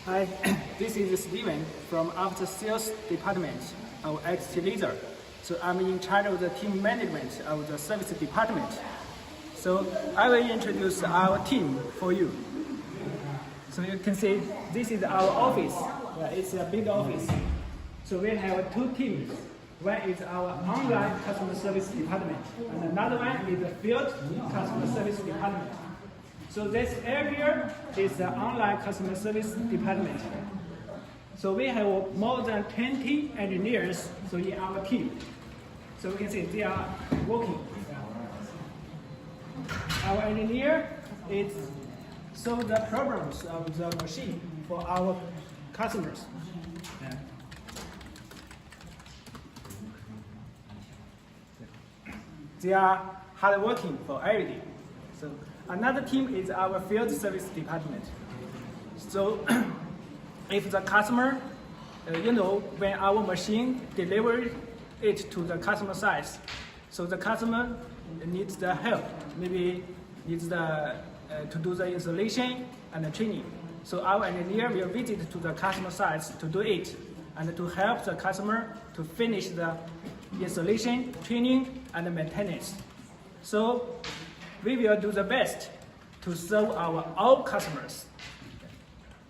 Hi, this is Steven from After Sales Department of XTLASER. So I'm in charge of the team management of the service department. So I will introduce our team for you. So you can see this is our office. It's a big office. So we have two teams. One is our online customer service department, and another one is the field customer service department. So this area is the online customer service department. So we have more than 20 engineers in our team. So we can see they are working. Our engineer is solve the problems of the machine for our customers. They are hard working for every day. So another team is our field service department. So if the customer, when our machine delivers it to the customer site, so the customer needs the help, maybe needs to do the installation and the training. So our engineer will visit to the customer sites to do it and to help the customer to finish the installation, training, and maintenance. So we will do the best to serve our all customers.